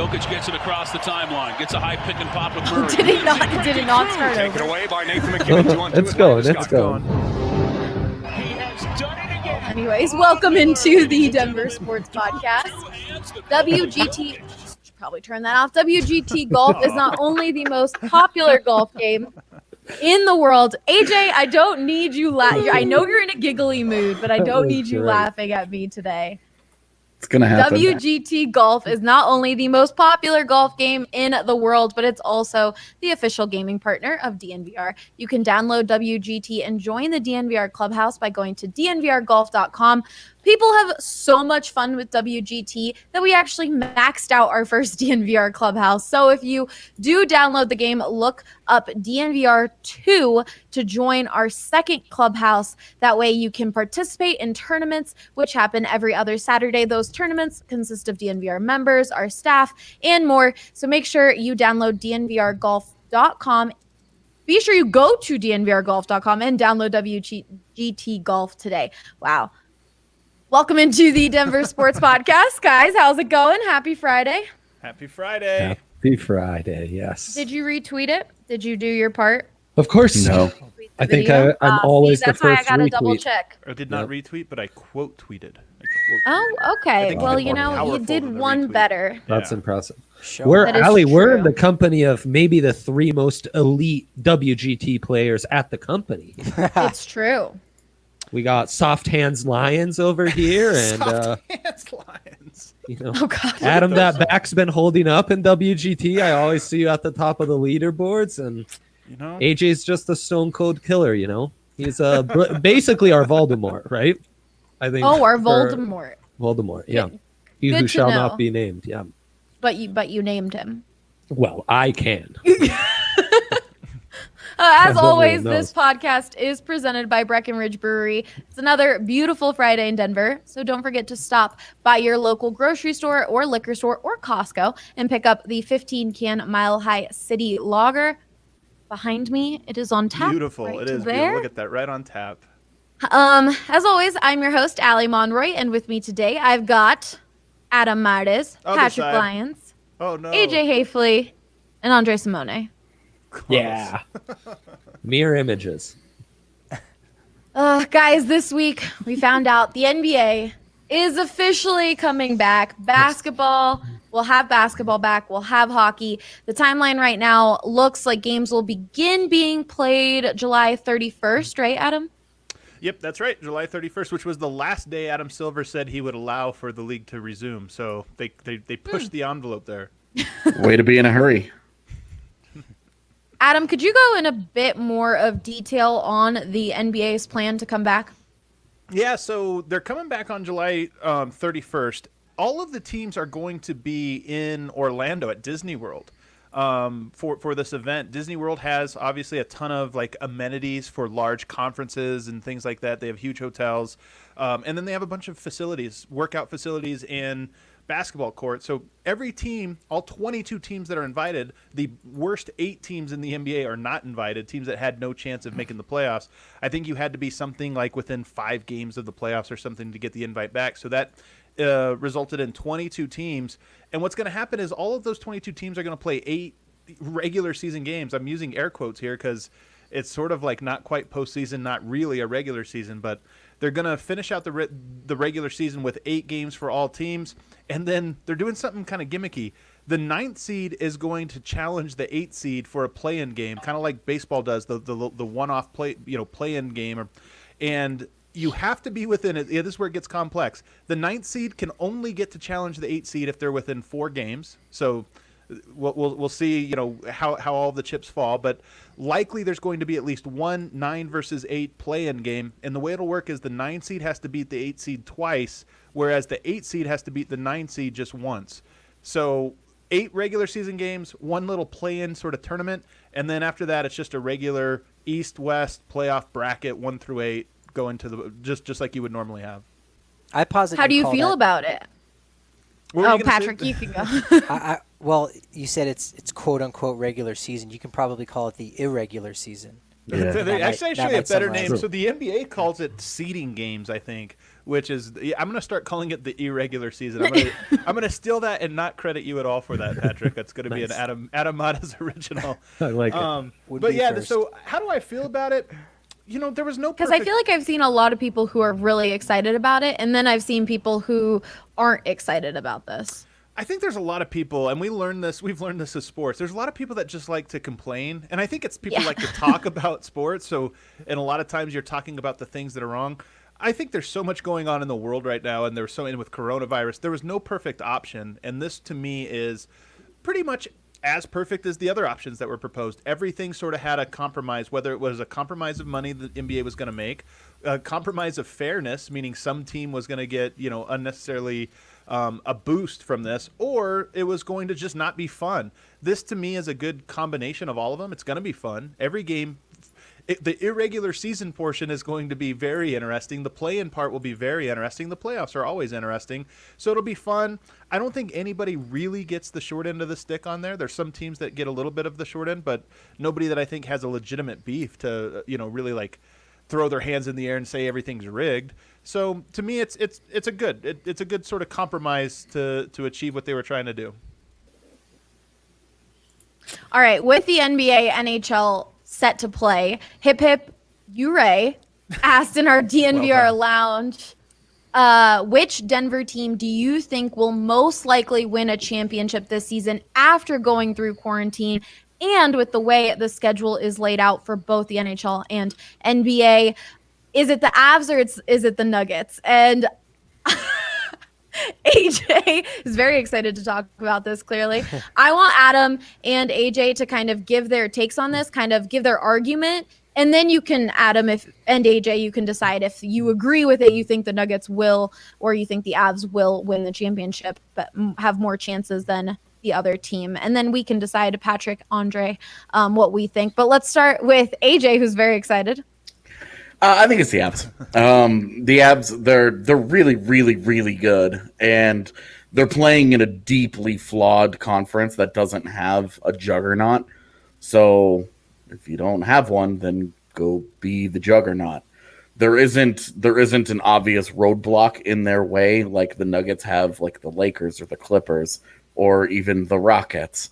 Jokic gets it across the timeline. Gets a high pick and pop with Murray. Did it not start Taken over? away by Nathan McKinnon. Let's go. Let's go. He has done it again. Anyways, welcome into the Denver Sports Podcast. WGT, should probably turn that off. WGT Golf is not only the most popular golf game in the world. AJ, I don't need you I know you're in a giggly mood, but I don't need you laughing at me today. It's going to happen. WGT Golf is not only the most popular golf game in the world, but it's also the official gaming partner of DNVR. You can download WGT and join the DNVR Clubhouse by going to dnvrgolf.com. People have so much fun with WGT that we actually maxed out our first DNVR Clubhouse. So if you do download the game, look up DNVR 2 to join our second Clubhouse. That way you can participate in tournaments, which happen every other Saturday. Those tournaments consist of DNVR members, our staff, and more. So make sure you download dnvrgolf.com. Be sure you go to dnvrgolf.com and download WGT Golf today. Wow. Welcome into the Denver Sports Podcast, guys. How's it going? Happy Friday. Happy Friday. Happy Friday, yes. Did you retweet it? Did you do your part? Of course. No. Retweet the I think video? I'm always the that's why I first gotta retweet. double check. I did not retweet, but I quote tweeted. Oh, okay. think Well, you did you more know, you powerful did than a one retweet. better. That's Yeah. impressive. Show. That is We're in true. the company of maybe the three most elite WGT players at the company. It's true. We got Soft Hands Lions over here, and Hands Lions. you know, Oh, God. Adam, that back's been holding up in WGT. I always see you at the top of the leaderboards, and You know, AJ's just a stone cold killer. You know, he's basically our Voldemort, right? I think. Oh, our for- Voldemort. Voldemort, yeah. Good- He good who to shall know. not be named. Yeah. But you named him. Well, I can. As Everyone always, knows. this podcast is presented by Breckenridge Brewery. It's another beautiful Friday in Denver, so don't forget to stop by your local grocery store or liquor store or Costco and pick up the 15-can Mile High City Lager. Behind me, it is on tap. beautiful. right It is there. beautiful. Look at that, right on tap. As always, I'm your host, Allie Monroy, and with me today, I've got Adam Mardes, Other Patrick side. Lyons, Oh no. AJ Hafley, and Andre Simone. Yeah. Mirror images. Guys, this week we found out the NBA is officially coming back. Basketball, we'll have basketball back. We'll have hockey. The timeline right now looks like games will begin being played July 31st, right, Adam? Yep, that's right. July 31st, which was the last day Adam Silver said he would allow for the league to resume. So they pushed the envelope there. Way to be in a hurry. Adam, could you go in a bit more of detail on the NBA's plan to come back? Yeah, so they're coming back on July 31st. All of the teams are going to be in Orlando at Disney World for this event. Disney World has obviously a ton of like amenities for large conferences and things like that. They have huge hotels, and then they have a bunch of facilities, workout facilities, and basketball court. So every team, all 22 teams that are invited, the worst 8 teams in the NBA are not invited, teams that had no chance of making the playoffs. I think you had to be something like within 5 games of the playoffs or something to get the invite back. So that resulted in 22 teams. And what's going to happen is all of those 22 teams are going to play 8 regular season games. I'm using air quotes here because it's sort of like not quite postseason, not really a regular season, but they're going to finish out the regular season with 8 games for all teams, and then they're doing something kind of gimmicky. The 9th seed is going to challenge the 8th seed for a play-in game, kind of like baseball does, the one-off play-in game, and you have to be within it. Yeah, this is where it gets complex. The 9th seed can only get to challenge the 8th seed if they're within 4 games. So we'll see, how all the chips fall, but likely there's going to be at least one 9 versus 8 play-in game, and the way it'll work is the 9 seed has to beat the 8 seed twice, whereas the 8 seed has to beat the 9 seed just once. So 8 regular season games, one little play-in sort of tournament, and then after that it's just a regular East-West playoff bracket 1 through 8 go into the just like you would normally have. I posit. How do you call feel that- about it? What were Oh, you gonna say? Patrick, you can go. Well, you said it's quote unquote regular season. You can probably call it the irregular season. Yeah. That's actually that a might better summarize name. it. So the NBA calls it seeding games, I think. which is I'm going to start calling it the irregular season. I'm going to steal that and not credit you at all for that, Patrick. That's going to be an Adam Mata's original. I like it. But yeah, so how do I feel about it? There was no Because I feel like I've seen a lot of people who are really excited about it, and then I've seen people who aren't excited about this. I think there's a lot of people, and we've learned this as sports. There's a lot of people that just like to complain, and I think it's people like to talk about sports. So, and a lot of times you're talking about the things that are wrong. I think there's so much going on in the world right now, and there's so in with coronavirus. There was no perfect option, and this to me is pretty much as perfect as the other options that were proposed. Everything sort of had a compromise, whether it was a compromise of money the NBA was going to make, a compromise of fairness, meaning some team was going to get, unnecessarily a boost from this, or it was going to just not be fun. This to me is a good combination of all of them. It's going to be fun. Every game, the irregular season portion is going to be very interesting. The play-in part will be very interesting. The playoffs are always interesting. So it'll be fun. I don't think anybody really gets the short end of the stick on there. There's some teams that get a little bit of the short end, but nobody that I think has a legitimate beef to, really like throw their hands in the air and say everything's rigged. So to me, it's a good sort of compromise to achieve what they were trying to do. All right, with the NBA, NHL set to play, Hip Hip Ure asked in our DNVR lounge, which Denver team do you think will most likely win a championship this season after going through quarantine? And with the way the schedule is laid out for both the NHL and NBA, is it the Avs or is it the Nuggets? And AJ is very excited to talk about this, clearly. I want Adam and AJ to kind of give their takes on this, kind of give their argument. And then you can, Adam and AJ, you can decide if you agree with it, you think the Nuggets will, or you think the Avs will win the championship, but have more chances than the other team. And then we can decide, Patrick, Andre, what we think. But let's start with AJ, who's very excited. I think it's the Avs. The Avs, they're really, really, really good, and they're playing in a deeply flawed conference that doesn't have a juggernaut. So if you don't have one, then go be the juggernaut. There isn't an obvious roadblock in their way like the Nuggets have, like the Lakers or the Clippers or even the Rockets.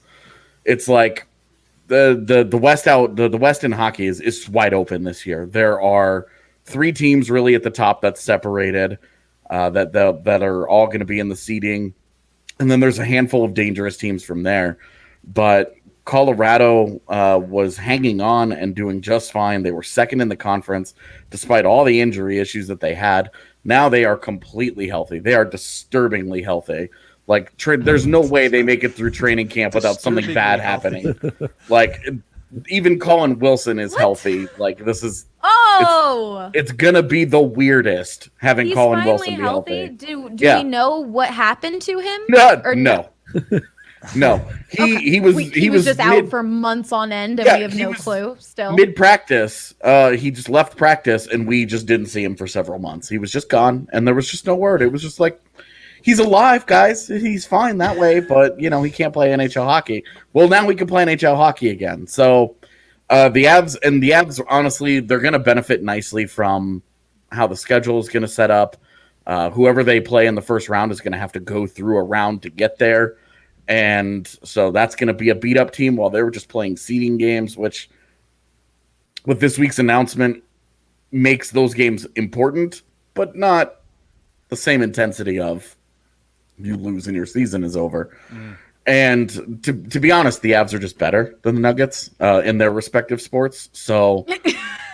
It's like the West in hockey is wide open this year. There are 3 teams really at the top that's separated, that are all going to be in the seeding, and then there's a handful of dangerous teams from there. But Colorado was hanging on and doing just fine. They were second in the conference despite all the injury issues that they had. Now they are completely healthy. They are disturbingly healthy. Like, there's no way they make it through training camp without something bad happening. Like, even Colin Wilson is healthy. Like, this is it's gonna be the weirdest having He's Colin finally Wilson be healthy. Do we know what happened to him? No. No. He was just out for months on end, and we have no clue still. Mid practice, he just left practice, and we just didn't see him for several months. He was just gone, and there was just no word. It was just like, he's alive, guys. He's fine that way, but he can't play NHL hockey. Well, now we can play NHL hockey again. So the Avs, honestly, they're going to benefit nicely from how the schedule is going to set up. Whoever they play in the first round is going to have to go through a round to get there. And so that's going to be a beat-up team while they were just playing seeding games, which with this week's announcement makes those games important, but not the same intensity of you lose and your season is over. And to be honest, the Avs are just better than the Nuggets in their respective sports. So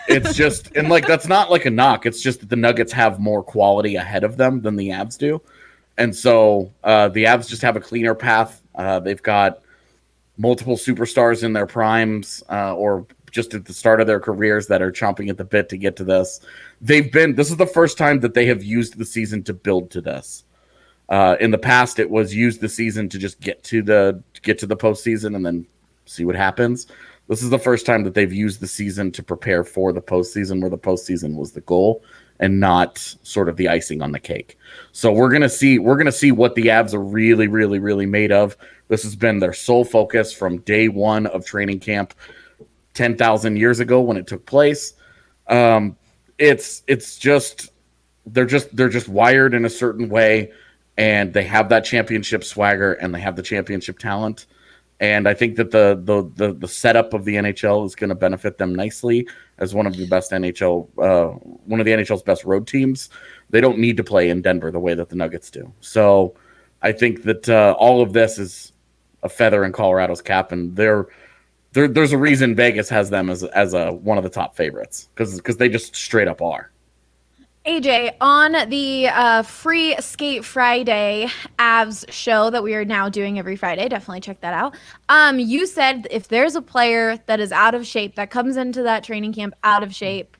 it's just, and like, that's not like a knock. It's just that the Nuggets have more quality ahead of them than the Avs do. And so the Avs just have a cleaner path. They've got multiple superstars in their primes or just at the start of their careers that are chomping at the bit to get to this. This is the first time that they have used the season to build to this. In the past, it was use the season to just get to the postseason and then see what happens. This is the first time that they've used the season to prepare for the postseason, where the postseason was the goal and not sort of the icing on the cake. So we're gonna see what the Avs are really, really, really made of. This has been their sole focus from day one of training camp, 10,000 years ago when it took place. It's just they're just wired in a certain way, and they have that championship swagger and they have the championship talent. And I think that the setup of the NHL is going to benefit them nicely as one of the best one of the NHL's best road teams. They don't need to play in Denver the way that the Nuggets do. So I think that all of this is a feather in Colorado's cap, and there's a reason Vegas has them as one of the top favorites because they just straight up are. AJ, on the Free Skate Friday Avs show that we are now doing every Friday, definitely check that out. You said if there's a player that is out of shape, that comes into that training camp out of shape,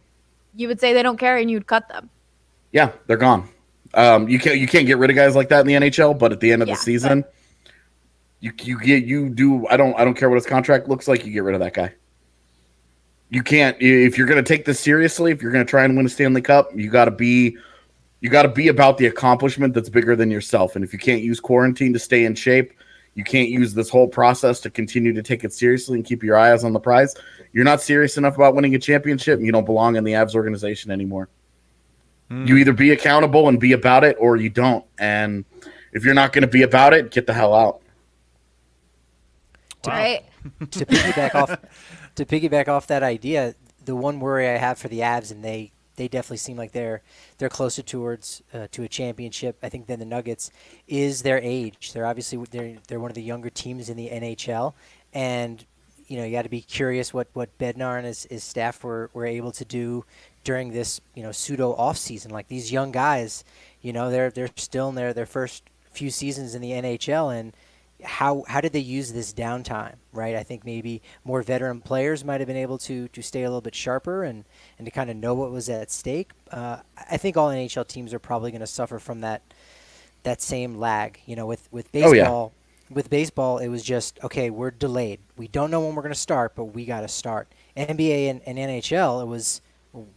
you would say they don't care and you'd cut them. Yeah, they're gone. You can't get rid of guys like that in the NHL, but at the end of the season, you do. I don't care what his contract looks like. You get rid of that guy. You can't, if you're going to take this seriously, if you're going to try and win a Stanley Cup, you got to be about the accomplishment that's bigger than yourself. And if you can't use quarantine to stay in shape, you can't use this whole process to continue to take it seriously and keep your eyes on the prize. You're not serious enough about winning a championship, and you don't belong in the Avs organization anymore. You either be accountable and be about it, or you don't. And if you're not going to be about it, get the hell out. Right. To piggyback off that idea, the one worry I have for the Avs, and they definitely seem like they're closer towards to a championship, I think, than the Nuggets, is their age. They're obviously they're one of the younger teams in the NHL, and you got to be curious what Bednar and his staff were able to do during this pseudo off season. Like, these young guys, they're still in their first few seasons in the NHL, and how did they use this downtime, right? I think maybe more veteran players might have been able to stay a little bit sharper and to kind of know what was at stake. I think all NHL teams are probably going to suffer from that same lag. With baseball, with baseball, it was just, okay, we're delayed. We don't know when we're going to start, but we got to start. NBA and NHL, it was,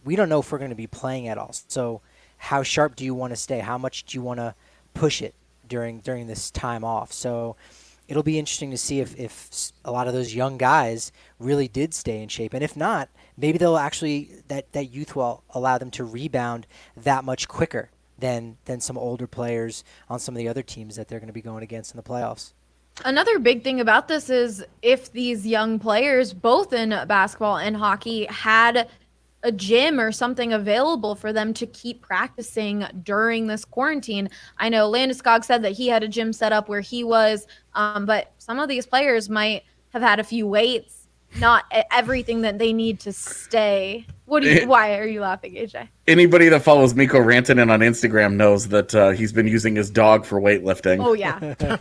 we don't know if we're going to be playing at all. So how sharp do you want to stay? How much do you want to push it during this time off? So it'll be interesting to see if a lot of those young guys really did stay in shape. And if not, maybe they'll actually, that youth will allow them to rebound that much quicker than some older players on some of the other teams that they're going to be going against in the playoffs. Another big thing about this is if these young players, both in basketball and hockey, had a gym or something available for them to keep practicing during this quarantine. I know Landeskog said that he had a gym set up where he was, but some of these players might have had a few weights, not everything that they need to stay. Why are you laughing, AJ? Anybody that follows Mikko Rantanen on Instagram knows that he's been using his dog for weightlifting. Oh yeah.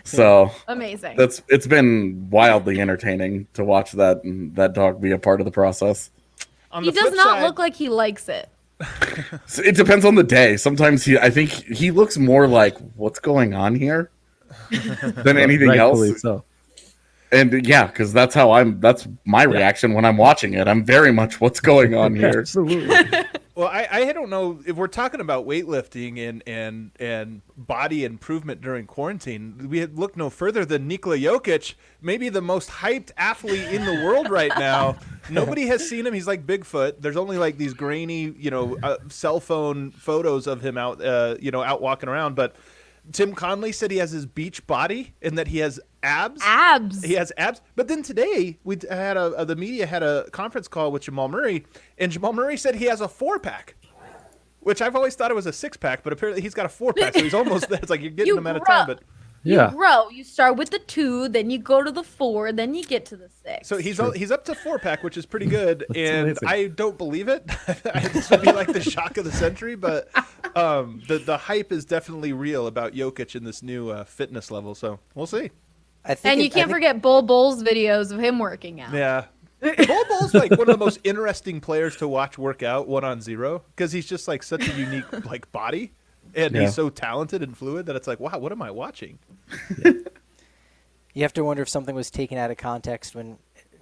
So amazing. It's been wildly entertaining to watch that dog be a part of the process. He does not look like he likes it. It depends on the day. Sometimes I think he looks more like what's going on here than anything else. So. And yeah, because that's my reaction when I'm watching it. I'm very much what's going on here. Absolutely. Well, I don't know if we're talking about weightlifting and body improvement during quarantine. We had looked no further than Nikola Jokic, maybe the most hyped athlete in the world right now. Nobody has seen him. He's like Bigfoot. There's only like these grainy, cell phone photos of him out, out walking around. But Tim Conley said he has his beach body and that he has abs. He has abs. But then today we had the media had a conference call with Jamal Murray, and Jamal Murray said he has a 4-pack, which I've always thought it was a 6-pack, but apparently he's got a 4-pack, so he's almost there. It's like you're getting them at a time, but. You grow. You start with the 2, then you go to the 4, then you get to the 6. So he's up to 4-pack, which is pretty good, and amazing. I don't believe it. This would be like the shock of the century, but the hype is definitely real about Jokic in this new fitness level. So we'll see. And you can't forget Bol Bol's videos of him working out. Yeah. Bol Bol's like one of the most interesting players to watch work out 1-on-0 because he's just like such a unique like body. And he's so talented and fluid that it's like, wow, what am I watching? You have to wonder if something was taken out of context when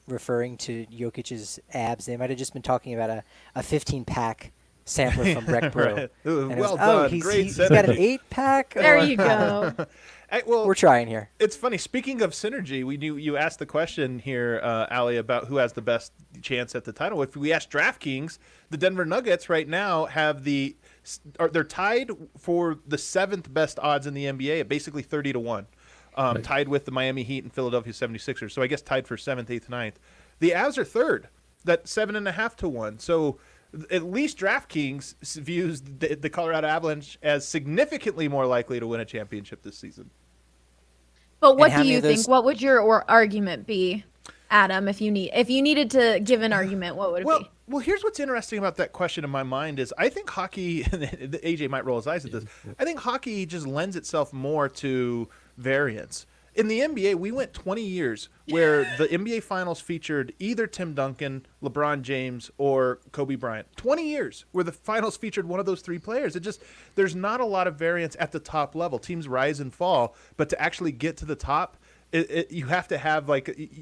referring to Jokic's abs. They might have just been talking about a 15-pack sampler from Breck Brew. Right. Well done. He's got an 8-pack? There you go. We're trying here. It's funny. Speaking of synergy, you asked the question here, Ali, about who has the best chance at the title. If we ask DraftKings, the Denver Nuggets right now have the they're tied for the 7th best odds in the NBA at basically 30-1, tied with the Miami Heat and Philadelphia 76ers. So I guess tied for 7th, 8th, 9th. The Avs are 3rd, that 7.5-1. So at least DraftKings views the Colorado Avalanche as significantly more likely to win a championship this season. But what how do many you of those- think? What would your argument be, Adam? If you needed to give an argument, what would it be? Well, here's what's interesting about that question in my mind is I think hockey, and AJ might roll his eyes at this, I think hockey just lends itself more to variance. In the NBA, we went 20 years where the NBA Finals featured either Tim Duncan, LeBron James, or Kobe Bryant. 20 years where the Finals featured one of those 3 players. There's not a lot of variance at the top level. Teams rise and fall, but to actually get to the top, you have to have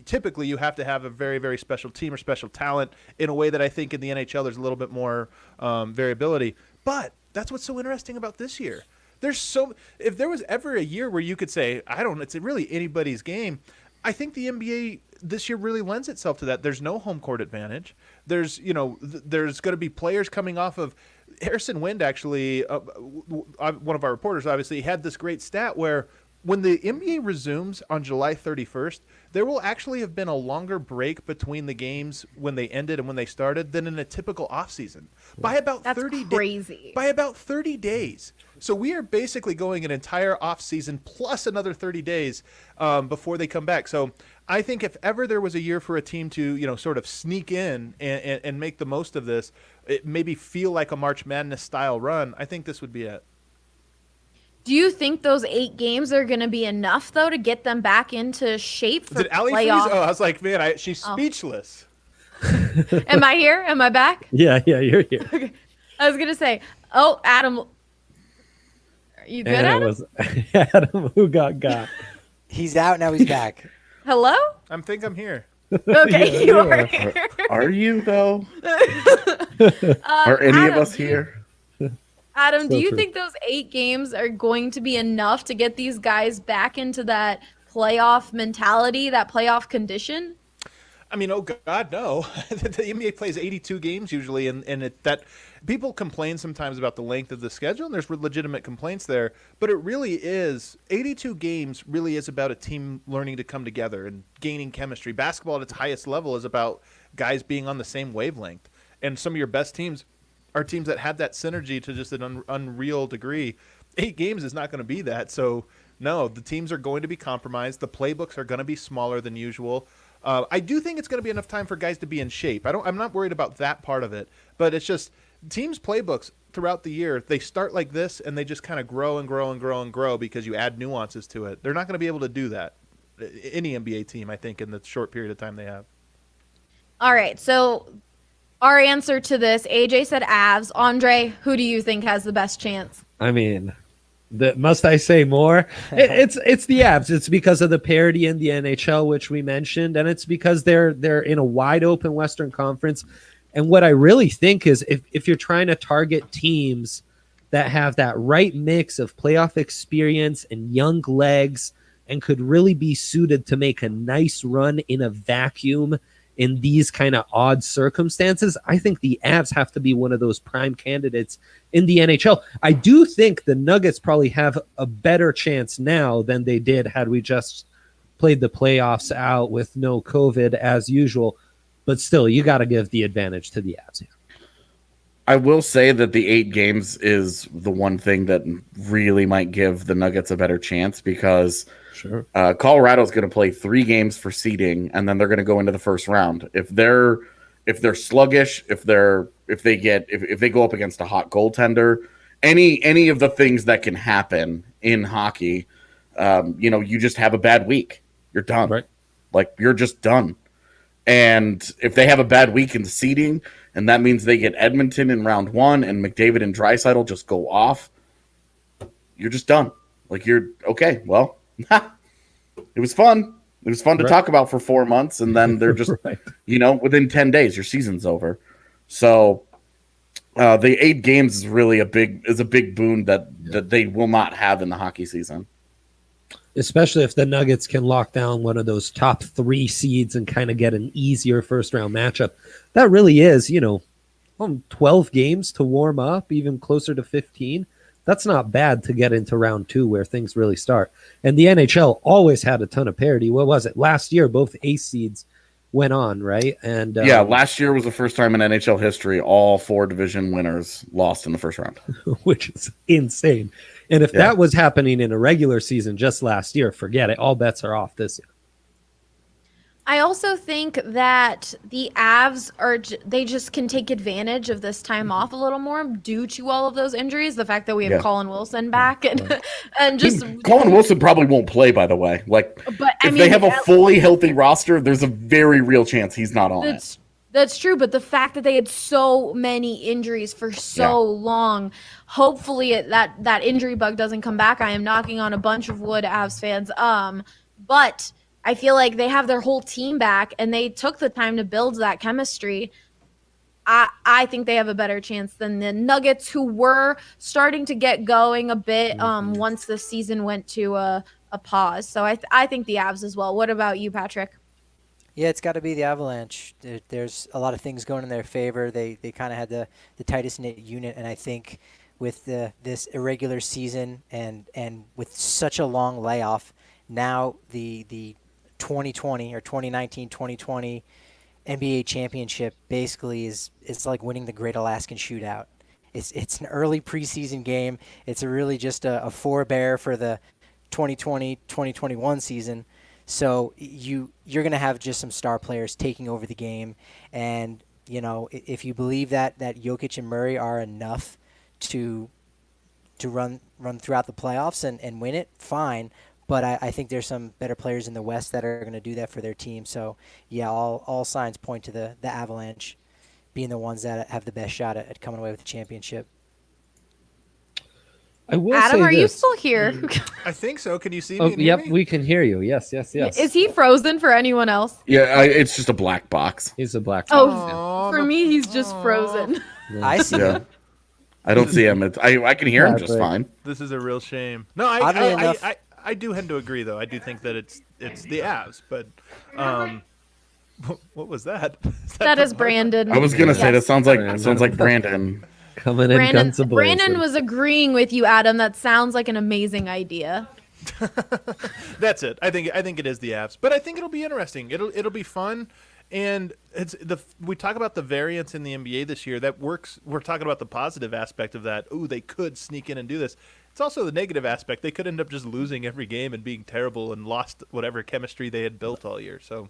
typically you have to have a very, very special team or special talent in a way that I think in the NHL there's a little bit more variability. But that's what's so interesting about this year. If there was ever a year where you could say, it's really anybody's game, I think the NBA this year really lends itself to that. There's no home court advantage. There's going to be players coming off of Harrison Wind, actually, one of our reporters, obviously, had this great stat where when the NBA resumes on July 31st, there will actually have been a longer break between the games when they ended and when they started than in a typical offseason. By about That's 30 crazy. By about 30 days. So we are basically going an entire offseason plus another 30 days before they come back. So I think if ever there was a year for a team to, sort of sneak in and make the most of this, it maybe feel like a March Madness style run, I think this would be it. Do you think those 8 games are going to be enough, though, to get them back into shape for Did Allie freeze? playoff? Oh, I was like, man, she's speechless. Am I here? Am I back? Yeah, you're here. I was going to say, Adam. Are you good, And it Adam? was Adam who got. He's out, now he's back. Hello? I think I'm here. Okay, Yeah, you you are are. here. Are you though? Are any of Adam, us here? Adam, do So you true. think those 8 games are going to be enough to get these guys back into that playoff mentality, that playoff condition? I mean, oh God, no. The NBA plays 82 games usually, and that people complain sometimes about the length of the schedule, and there's legitimate complaints there. But it really is 82 games. Really is about a team learning to come together and gaining chemistry. Basketball at its highest level is about guys being on the same wavelength, and some of your best teams are teams that had that synergy to just an unreal degree. 8 games is not going to be that. So no, the teams are going to be compromised. The playbooks are going to be smaller than usual. I do think it's going to be enough time for guys to be in shape. I'm not worried about that part of it, but it's just teams' playbooks throughout the year, they start like this and they just kind of grow and grow and grow and grow because you add nuances to it. They're not going to be able to do that. Any NBA team, I think, in the short period of time they have. All right, so our answer to this, AJ said Avs. Andre, who do you think has the best chance? I mean, must I say more? It's the Avs. It's because of the parity in the NHL, which we mentioned, and it's because they're in a wide open Western Conference. And what I really think is if you're trying to target teams that have that right mix of playoff experience and young legs and could really be suited to make a nice run in a vacuum in these kind of odd circumstances, I think the Avs have to be one of those prime candidates in the NHL. I do think the Nuggets probably have a better chance now than they did had we just played the playoffs out with no COVID as usual. But still, you got to give the advantage to the Avs here. I will say that the 8 games is the one thing that really might give the Nuggets a better chance because Sure. Colorado's going to play 3 games for seeding, and then they're going to go into the first round. If they're sluggish, if they go up against a hot goaltender, any of the things that can happen in hockey, you just have a bad week. You're done. Right. Like you're just done. And if they have a bad week in the seeding, and that means they get Edmonton in round 1 and McDavid and Draisaitl just go off, you're just done. Like you're okay. Well, it was fun. It was fun to Right. talk about for 4 months, and then they're just, Right. within 10 days, your season's over. So the 8 games is really a big boon that they will not have in the hockey season. Especially if the Nuggets can lock down one of those top 3 seeds and kind of get an easier first round matchup. That really is, 12 games to warm up, even closer to 15. That's not bad to get into round 2 where things really start. And the NHL always had a ton of parity. What was it? Last year, both ace seeds went on, right? And yeah, last year was the first time in NHL history all 4 division winners lost in the first round. which is insane. And if that was happening in a regular season just last year, forget it. All bets are off this year. I also think that the Avs they just can take advantage of this time off a little more due to all of those injuries. The fact that we have Colin Wilson back and just Colin Wilson probably won't play, by the way. Like, but if they have a fully healthy roster, there's a very real chance he's not on it. That's true, but the fact that they had so many injuries for so long, hopefully that injury bug doesn't come back. I am knocking on a bunch of wood, Avs fans. But I feel like they have their whole team back, and they took the time to build that chemistry. I think they have a better chance than the Nuggets, who were starting to get going a bit once the season went to a pause. So I think the Avs as well. What about you, Patrick? Yeah, it's got to be the Avalanche. There's a lot of things going in their favor. They kind of had the tightest knit unit, and I think with this irregular season and with such a long layoff, now the 2020 or 2019-2020 NBA championship basically is like winning the Great Alaskan Shootout. It's an early preseason game. It's really just a forebear for the 2020-2021 season. So you're going to have just some star players taking over the game, and if you believe that Jokic and Murray are enough to run throughout the playoffs and win it, fine. But I think there's some better players in the West that are going to do that for their team. So, yeah, all signs point to the Avalanche being the ones that have the best shot at coming away with the championship. I will Adam, say are you this. still here? I think so. Can you see me? And hear Yep, me? we can hear you. Yes. Is he frozen for anyone else? Yeah, it's just a black box. He's a black. Oh, for me, he's just frozen. I see Yeah. him. I don't see him. I can hear him Yeah, just but- fine. This is a real shame. No, Oddly enough- I do tend to agree, though. I do think that it's the Avs, but what was that? That is Brandon. I was gonna say that sounds like Brandon. Brandon. Coming in guns a-blazing. Brandon was agreeing with you, Adam. That sounds like an amazing idea. That's it. I think it is the Avs, but I think it'll be interesting. It'll be fun, and we talk about the variance in the NBA this year. That works. We're talking about the positive aspect of that. Ooh, they could sneak in and do this. It's also the negative aspect. They could end up just losing every game and being terrible and lost whatever chemistry they had built all year. So,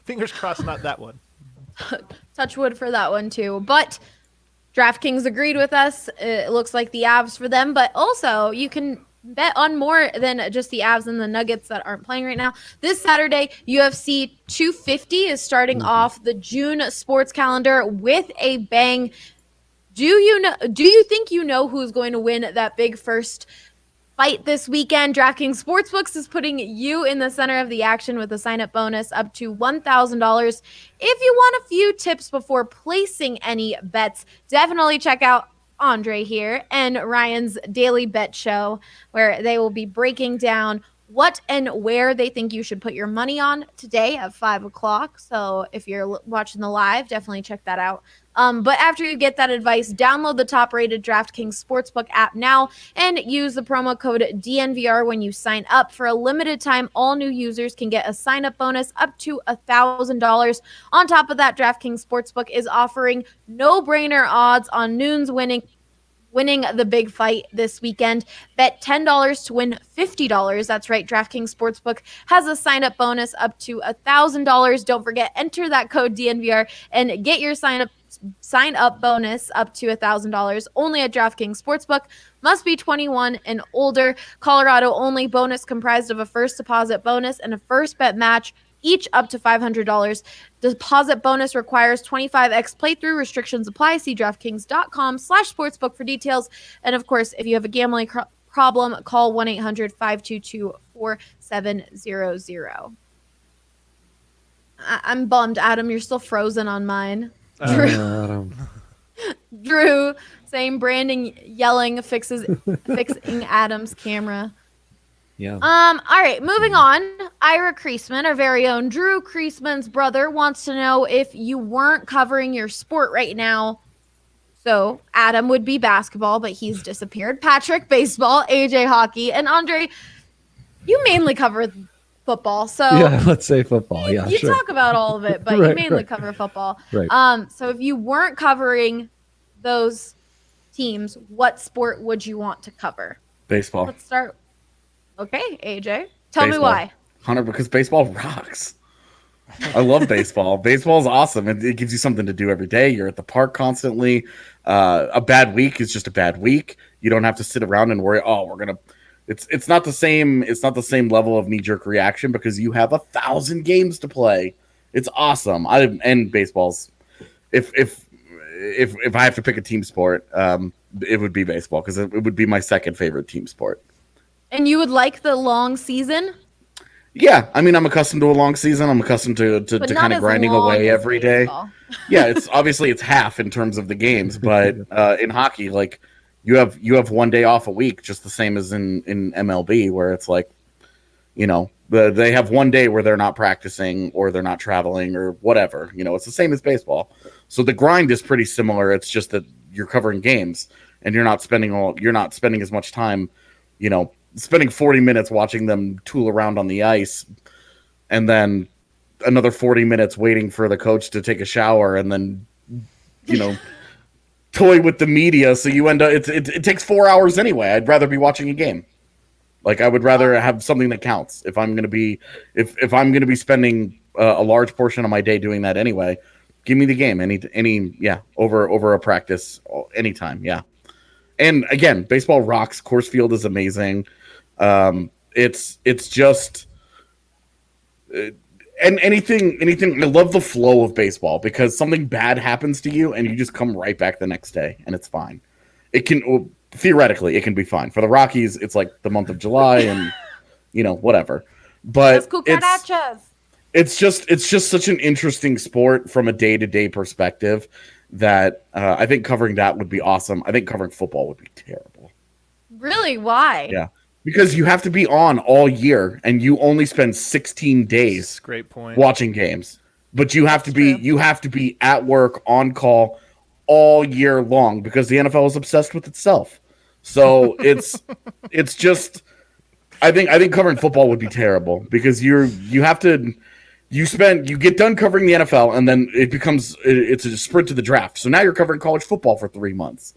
fingers crossed, not that one. Touch wood for that one too. But DraftKings agreed with us. It looks like the Avs for them, but also you can bet on more than just the Avs and the Nuggets that aren't playing right now. This Saturday, UFC 250 is starting off the June sports calendar with a bang. Do you think you know who's going to win that big first fight this weekend? DraftKings Sportsbooks is putting you in the center of the action with a sign-up bonus up to $1,000. If you want a few tips before placing any bets, definitely check out Andre here and Ryan's Daily Bet Show, where they will be breaking down what and where they think you should put your money on today at 5 o'clock. So if you're watching the live, definitely check that out. But after you get that advice, download the top-rated DraftKings Sportsbook app now and use the promo code DNVR when you sign up. For a limited time, all new users can get a sign-up bonus up to $1,000. On top of that, DraftKings Sportsbook is offering no-brainer odds on Noon's winning the big fight this weekend. Bet $10 to win $50. That's right. DraftKings Sportsbook has a sign-up bonus up to $1,000. Don't forget, enter that code DNVR and get your sign-up bonus up to $1,000 only at DraftKings Sportsbook. Must be 21 and older. Colorado only. Bonus comprised of a first deposit bonus and a first bet match, each up to $500. Deposit bonus requires 25x playthrough. Restrictions apply. See DraftKings.com/sportsbook for details. And of course, if you have a gambling problem, call 1-800-522-4700. I'm bummed, Adam. You're still frozen on mine. Drew saying Brandon yelling fixing Adam's camera. Yeah. All right, moving on. Ira Kreisman, our very own Drew Kreisman's brother, wants to know if you weren't covering your sport right now. So Adam would be basketball, but he's disappeared. Patrick, baseball. AJ, hockey. And Andre, you mainly cover football. So Yeah, let's say football. Yeah, you sure. talk about all of it, but you Right, mainly right. cover football. Right. So if you weren't covering those teams, what sport would you want to cover? Baseball. Let's start. Okay, AJ. Tell me Baseball. why. 100 because baseball rocks. I love baseball. Baseball is awesome. It gives you something to do every day. You're at the park constantly. A bad week is just a bad week. You don't have to sit around and worry. Oh, we're gonna. It's not the same. It's not the same level of knee jerk reaction because you have 1,000 games to play. It's awesome. And baseball's. If I have to pick a team sport, it would be baseball because it would be my second favorite team sport. And you would like the long season? Yeah, I mean, I'm accustomed to a long season. I'm accustomed to But not kind of as grinding long away as every day. baseball. Yeah, it's obviously it's half in terms of the games, but in hockey, like you have one day off a week, just the same as in MLB, where it's like, they have one day where they're not practicing or they're not traveling or whatever. It's the same as baseball. So the grind is pretty similar. It's just that you're covering games and you're not spending as much time, spending 40 minutes watching them tool around on the ice and then another 40 minutes waiting for the coach to take a shower and then, toy with the media. So you end up, it takes 4 hours anyway. I'd rather be watching a game. Like I would rather have something that counts if I'm going to be, if I'm going to be spending a large portion of my day doing that anyway, give me the game over a practice anytime. Yeah. And again, baseball rocks. Coors Field is amazing. It's just, and anything. I love the flow of baseball because something bad happens to you and you just come right back the next day and it's fine. Theoretically, it can be fine. For the Rockies, it's like the month of July and whatever. But it's just such an interesting sport from a day-to-day perspective that I think covering that would be awesome. I think covering football would be terrible. Really? Why? Yeah. Because you have to be on all year and you only spend 16 days Great point. watching games. But you have to be at work on call all year long because the NFL is obsessed with itself. So it's just I think covering football would be terrible because you get done covering the NFL and then it's a sprint to the draft. So now you're covering college football for 3 months.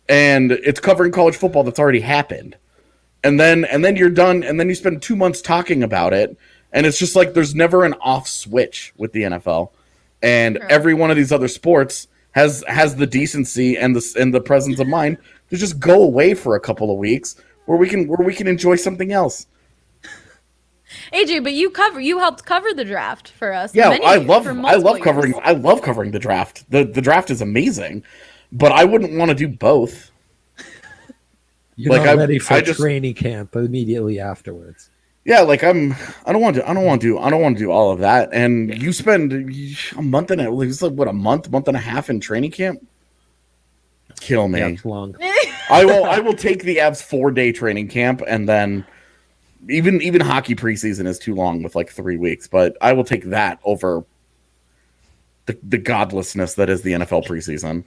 And it's covering college football that's already happened. And then you're done and then you spend 2 months talking about it and it's just like there's never an off switch with the NFL. And every one of these other sports has the decency and the presence of mind to just go away for a couple of weeks where we can enjoy something else. AJ, but you helped cover the draft for us. Yeah, I love covering. covering the draft. The draft is amazing, but I wouldn't want to do both. You're not ready for training camp immediately afterwards. Yeah, like I don't want to do all of that. And you spend a month and a month and a half in training camp. Kill me. That's long. I will take the Avs 4-day training camp, and then even hockey preseason is too long with like 3 weeks. But I will take that over the godlessness that is the NFL preseason.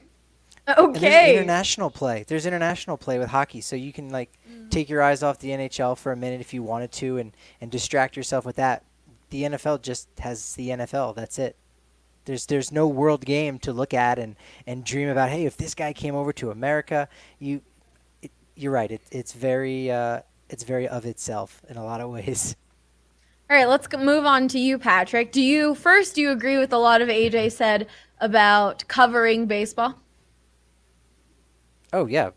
Okay. And there's international play. There's international play with hockey, so you can take your eyes off the NHL for a minute if you wanted to, and distract yourself with that. The NFL just has the NFL. That's it. There's no world game to look at and dream about. Hey, if this guy came over to America, you're right. It's very of itself in a lot of ways. All right, let's move on to you, Patrick. Do you agree with a lot of AJ said about covering baseball? Oh yeah,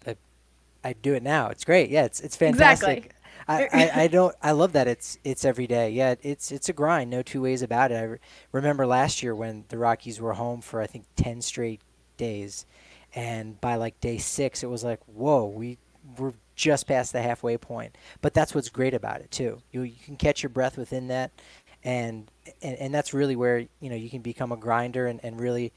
I do it now. It's great. Yeah, it's fantastic. Exactly. I love that it's every day. Yeah, it's a grind. No two ways about it. I remember last year when the Rockies were home for I think 10 straight days, and by like day 6 it was like, whoa, we're just past the halfway point. But that's what's great about it too. You can catch your breath within that, and that's really where you can become a grinder and really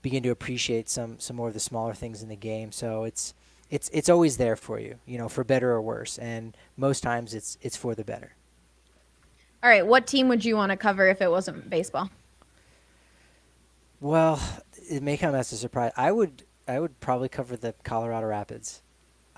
begin to appreciate some more of the smaller things in the game. So it's it's always there for you, for better or worse. And most times it's for the better. All right, what team would you want to cover if it wasn't baseball? Well, it may come as a surprise. I would probably cover the Colorado Rapids.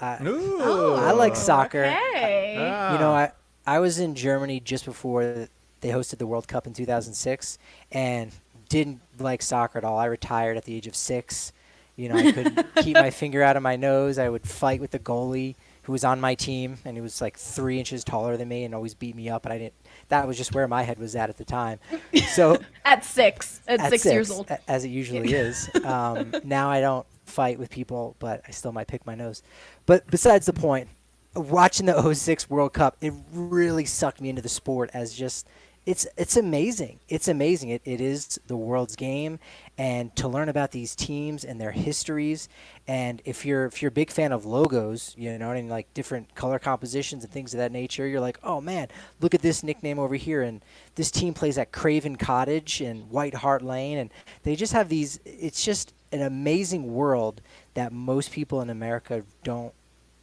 Ooh. I like soccer. Okay. I was in Germany just before they hosted the World Cup in 2006 and didn't like soccer at all. I retired at the age of 6. I couldn't keep my finger out of my nose. I would fight with the goalie who was on my team, and he was like 3 inches taller than me and always beat me up. And that was just where my head was at the time. So At 6 years old. as it usually is. Now I don't fight with people, but I still might pick my nose. But besides the point, watching the 06 World Cup, it really sucked me into the sport as just it's amazing. It's amazing. It is the world's game, and to learn about these teams and their histories, and if you're a big fan of logos, and like different color compositions and things of that nature, you're like, oh man, look at this nickname over here, and this team plays at Craven Cottage and White Hart Lane, and they just have these. It's just an amazing world that most people in America don't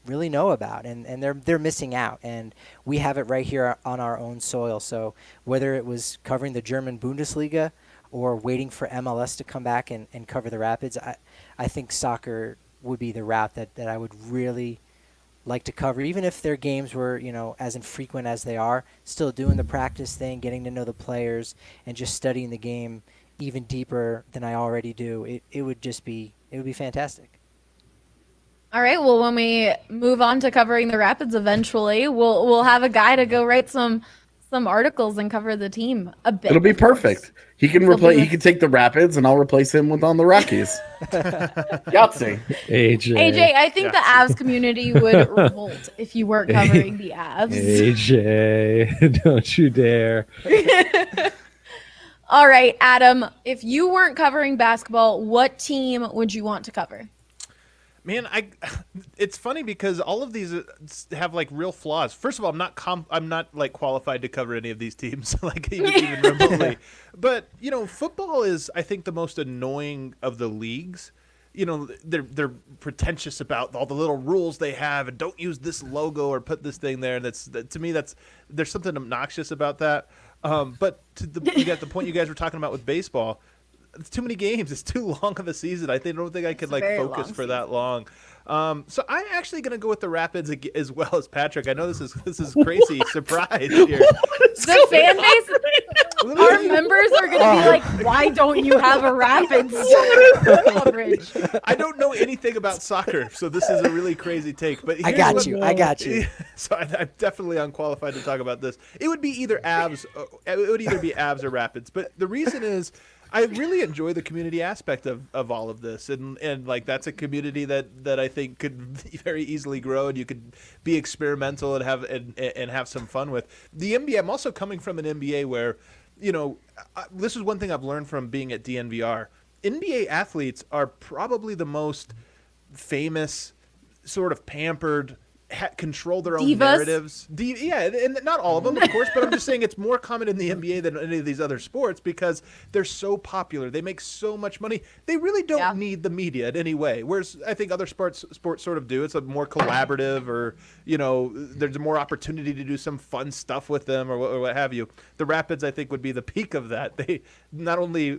really know about, and they're missing out, and we have it right here on our own soil. So whether it was covering the German Bundesliga or waiting for MLS to come back and cover the Rapids, I think soccer would be the route that I would really like to cover, even if their games were as infrequent as they are. Still doing the practice thing, getting to know the players, and just studying the game even deeper than I already do. It would be fantastic. All right. Well, when we move on to covering the Rapids eventually, we'll have a guy to go write some articles and cover the team a bit. It'll be of course. perfect. He can replace. He can take the Rapids, and I'll replace him on the Rockies. Yahtzee. AJ, I think the Avs community would revolt if you weren't covering the Avs. AJ, don't you dare. All right, Adam, if you weren't covering basketball, what team would you want to cover? Man, it's funny because all of these have like real flaws. First of all, I'm not like qualified to cover any of these teams, like even remotely. But football is, I think, the most annoying of the leagues. They're pretentious about all the little rules they have, and don't use this logo or put this thing there. And to me, there's something obnoxious about that. But you got the point you guys were talking about with baseball. It's too many games. It's too long of a season. I don't think I could focus for that long. So I'm actually going to go with the Rapids as well as Patrick. I know this is crazy surprise here. The fan base, our members are going to be like, why don't you have a Rapids coverage? I don't know anything about soccer, so this is a really crazy take. But I got you. So I'm definitely unqualified to talk about this. It would be either Avs or Rapids. But the reason is, I really enjoy the community aspect of all of this, and like that's a community that I think could very easily grow, and you could be experimental and have some fun with. The NBA, I'm also coming from an NBA where, this is one thing I've learned from being at DNVR. NBA athletes are probably the most famous, sort of pampered, control their own Divas? narratives. Yeah, and not all of them, of course, but I'm just saying it's more common in the NBA than any of these other sports because they're so popular. They make so much money. They really don't need the media in any way. Whereas I think other sports sort of do. It's a more collaborative, or there's more opportunity to do some fun stuff with them, or what have you. The Rapids, I think, would be the peak of that. They not only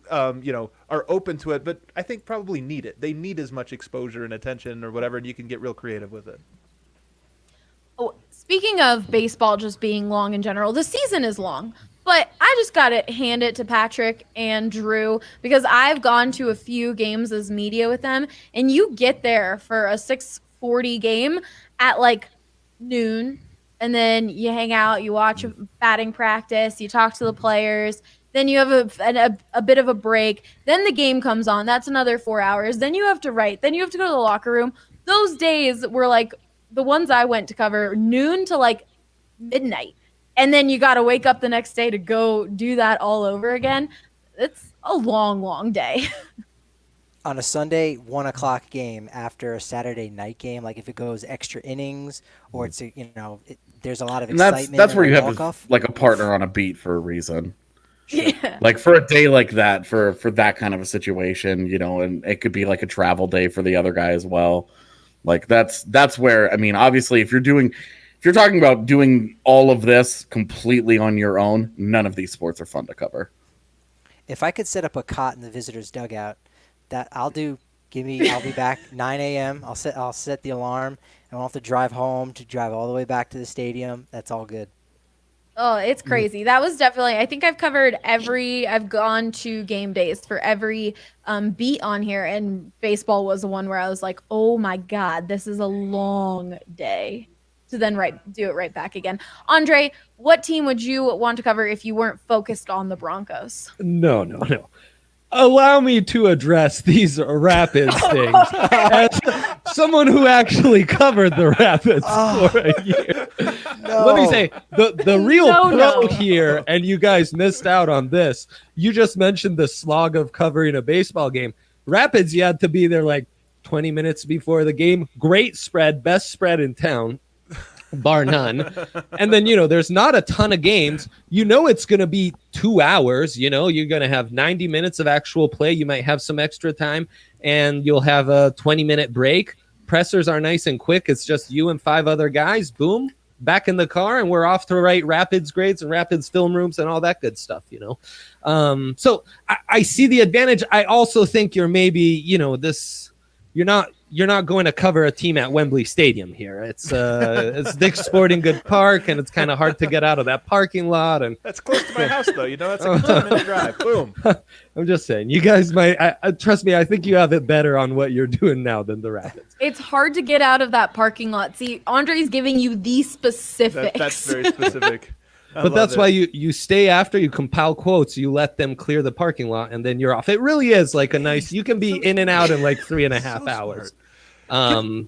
are open to it, but I think probably need it. They need as much exposure and attention or whatever, and you can get real creative with it. Oh, speaking of baseball just being long in general, the season is long, but I just got to hand it to Patrick and Drew because I've gone to a few games as media with them, and you get there for a 6:40 game at like noon, and then you hang out, you watch batting practice, you talk to the players, then you have a bit of a break, then the game comes on, that's another 4 hours, then you have to write, then you have to go to the locker room. Those days were like the ones I went to cover, noon to like midnight. And then you got to wake up the next day to go do that all over again. It's a long, long day. On a Sunday 1 o'clock game after a Saturday night game, like if it goes extra innings or it's there's a lot of excitement. That's where you have a partner on a beat for a reason. Yeah. Like for a day like that, for that kind of a situation, and it could be like a travel day for the other guy as well. Like that's where, I mean, obviously if you're talking about doing all of this completely on your own, none of these sports are fun to cover. If I could set up a cot in the visitors' dugout, that I'll do. I'll be back 9 a.m. I'll set the alarm. I won't have to drive home to drive all the way back to the stadium. That's all good. Oh, it's crazy. That was definitely, I think I've covered I've gone to game days for every beat on here, and baseball was the one where I was like, oh my God, this is a long day. To then do it right back again. Andre, what team would you want to cover if you weren't focused on the Broncos? No. Allow me to address these Rapids things as someone who actually covered the Rapids for a year. Let me say, the real pro here, and you guys missed out on this. You just mentioned the slog of covering a baseball game. Rapids, you had to be there like 20 minutes before the game. Great spread, best spread in town, bar none. And then, there's not a ton of games. It's going to be 2 hours. You're going to have 90 minutes of actual play. You might have some extra time, and you'll have a 20-minute break. Pressers are nice and quick. It's just you and 5 other guys. Boom, back in the car, and we're off to write Rapids grades and Rapids film rooms and all that good stuff, So I see the advantage. I also think you're maybe, you're not going to cover a team at Wembley Stadium here. It's Dick's Sporting Good Park, and it's kind of hard to get out of that parking lot. And That's close to my house, though. That's like a 10-minute drive. Boom. I'm just saying, you guys might. Trust me, I think you have it better on what you're doing now than the Rapids. It's hard to get out of that parking lot. See, Andre's giving you the specifics. That's very specific. But that's why you stay after, you compile quotes, you let them clear the parking lot, and then you're off. It really is like a nice, you can be in and out in like 3.5 hours.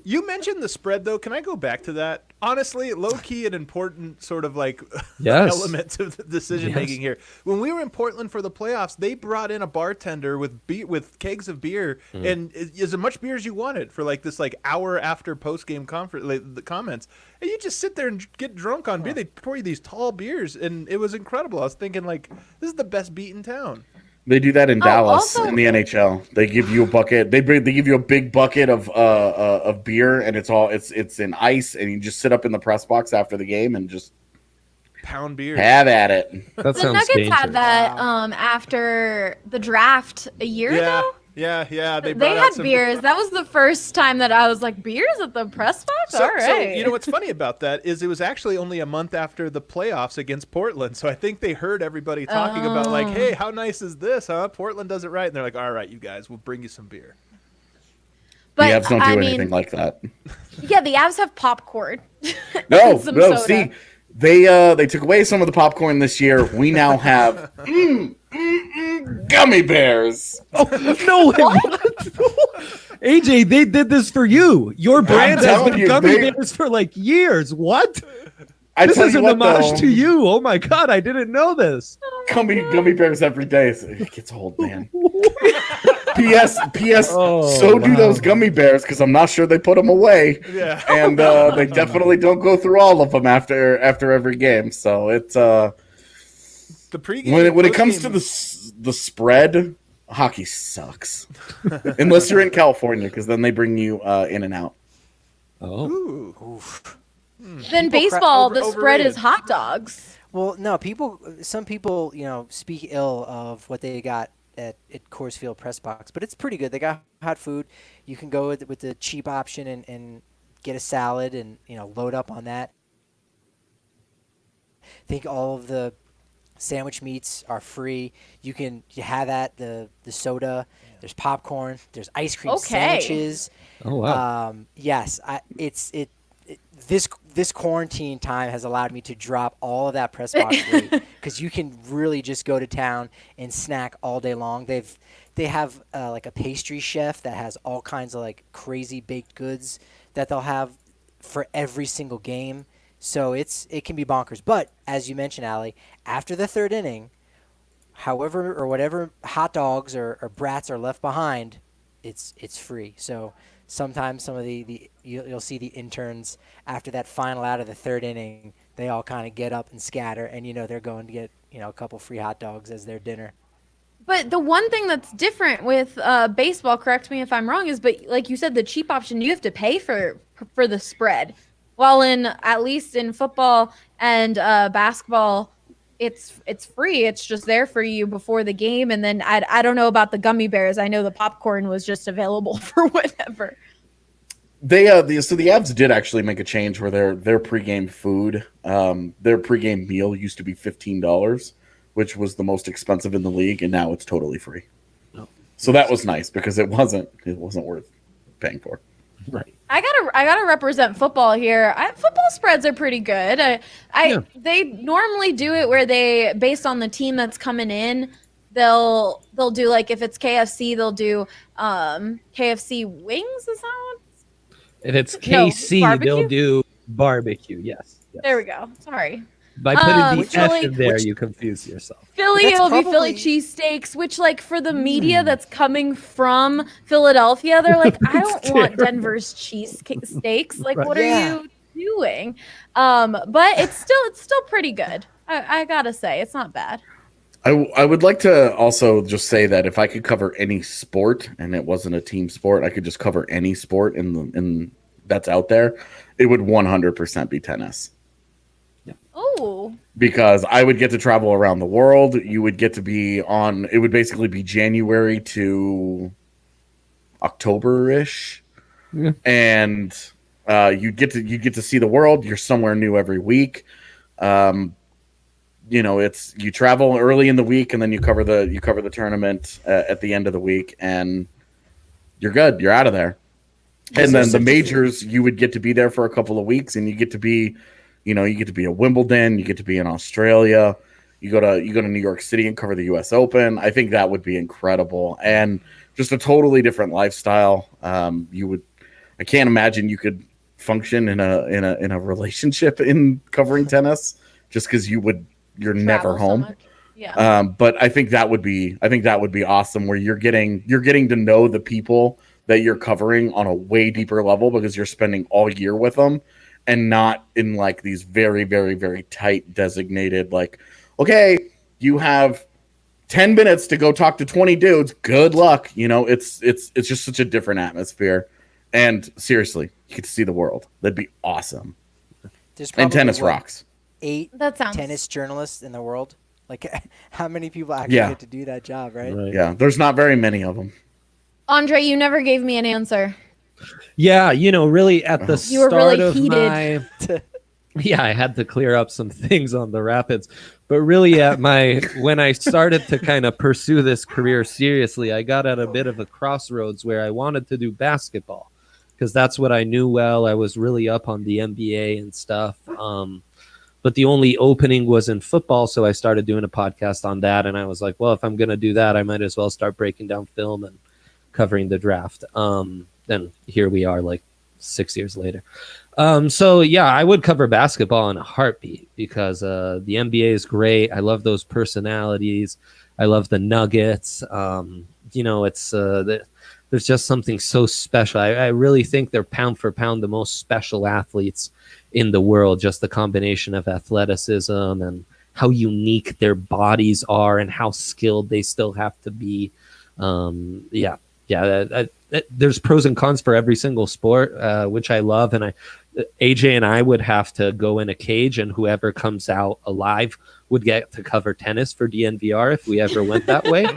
You mentioned the spread, though. Can I go back to that? Honestly, low-key an important sort of like element of the decision-making here. When we were in Portland for the playoffs, they brought in a bartender with kegs of beer and as much beer as you wanted for like this like hour after post-game conference, the comments. And you just sit there and get drunk on beer. They pour you these tall beers, and it was incredible. I was thinking like, this is the best beat in town. They do that in Dallas also, in the NHL. They give you a bucket. They give you a big bucket of beer, and it's in ice, and you just sit up in the press box after the game and just pound beer. Have at it. That the sounds Nuggets dangerous. had that after the draft a year ago. Yeah. They had beers. That was the first time that I was like, beers at the press box? All right. So, what's funny about that is it was actually only a month after the playoffs against Portland. So I think they heard everybody talking about like, hey, how nice is this, huh? Portland does it right. And they're like, all right, you guys, we'll bring you some beer. The Avs don't do anything like that. Yeah, the Avs have popcorn. No, soda. see, they took away some of the popcorn this year. We now have gummy bears. Oh, no. AJ, they did this for you. Your brand has been gummy bears for like years. What? This is an homage to you. Oh my God, I didn't know this. Gummy bears every day. It gets old, man. P.S. So do those gummy bears, because I'm not sure they put them away. Yeah. And they definitely don't go through all of them after every game. So it's the pregame when it comes to the spread, hockey sucks. Unless you're in California, because then they bring you in and out. Oh. Ooh. Then baseball, the spread is hot dogs. Well, no, some people, speak ill of what they got at Coors Field press box, but it's pretty good. They got hot food. You can go with the cheap option and get a salad and load up on that. I think all of the sandwich meats are free. You have that, the soda. There's popcorn. There's ice cream sandwiches. Oh wow. Yes, this quarantine time has allowed me to drop all of that press box weight, because you can really just go to town and snack all day long. They have like a pastry chef that has all kinds of like crazy baked goods that they'll have for every single game. So it can be bonkers. But as you mentioned, Allie, after the third inning, however or whatever hot dogs or brats are left behind, it's free. So sometimes some of you'll see the interns after that final out of the third inning, they all kind of get up and scatter, and they're going to get a couple free hot dogs as their dinner. But the one thing that's different with baseball, correct me if I'm wrong, is but like you said, the cheap option you have to pay for the spread. While at least in football and basketball, it's free. It's just there for you before the game, and then I don't know about the gummy bears. I know the popcorn was just available for whatever. So the Avs did actually make a change where their pregame food, their pregame meal used to be $15, which was the most expensive in the league, and now it's totally free. Oh. So that was nice because it wasn't worth paying for. Right. I gotta represent football here. Football spreads are pretty good. They normally do it where they, based on the team that's coming in, they'll do, like, if it's KFC, they'll do KFC wings. Is that what? If it's No, KC, barbecue? they'll do barbecue. Yes. There we go. Sorry. By putting the F Philly- in there, you confuse yourself. Philly, That's it'll be Philly probably- cheesesteaks, which, like, for the media that's coming from Philadelphia, they're like, I don't want Denver's cheesesteaks. Like, what Yeah. are you doing? But it's still pretty good. I gotta say, it's not bad. I would like to also just say that if I could cover any sport and it wasn't a team sport, I could just cover any sport in that's out there, it would 100% be tennis. Oh, Because I would get to travel around the world. You would get to be on. It would basically be January to October-ish, Yeah. and you get to see the world. You're somewhere new every week. It's you travel early in the week, and then you cover the tournament at the end of the week, and you're good. You're out of there. And then the majors, you would get to be there for a couple of weeks, and you get to be at Wimbledon, you get to be in Australia, you go to New York City and cover the U.S. Open. I think that would be incredible, and just a totally different lifestyle. I can't imagine you could function in a relationship in covering tennis, just because you're never travel so home. much. Yeah. But I think that would be awesome, where you're getting to know the people that you're covering on a way deeper level because you're spending all year with them, and not in like these very, very, very tight designated, like, okay, you have 10 minutes to go talk to 20 dudes. Good luck. It's just such a different atmosphere. And seriously, you get to see the world. That'd be awesome. There's And probably, tennis what, rocks. 8 That sounds tennis journalists in the world. Like, how many people actually Yeah. get to do that job, right? Right. Yeah, there's not very many of them. Andre, you never gave me an answer. Yeah, really at the You were start really of heated. yeah, I had to clear up some things on the Rapids, but really when I started to kind of pursue this career seriously, I got at a bit of a crossroads where I wanted to do basketball because that's what I knew well. I was really up on the NBA and stuff. But the only opening was in football, so I started doing a podcast on that, and I was like, well, if I'm going to do that, I might as well start breaking down film and covering the draft. Then here we are, like 6 years later. So yeah, I would cover basketball in a heartbeat because the NBA is great. I love those personalities. I love the Nuggets. It's there's just something so special. I really think they're pound for pound the most special athletes in the world. Just the combination of athleticism and how unique their bodies are and how skilled they still have to be. There's pros and cons for every single sport, which I love. And AJ and I would have to go in a cage, and whoever comes out alive would get to cover tennis for DNVR if we ever went that way.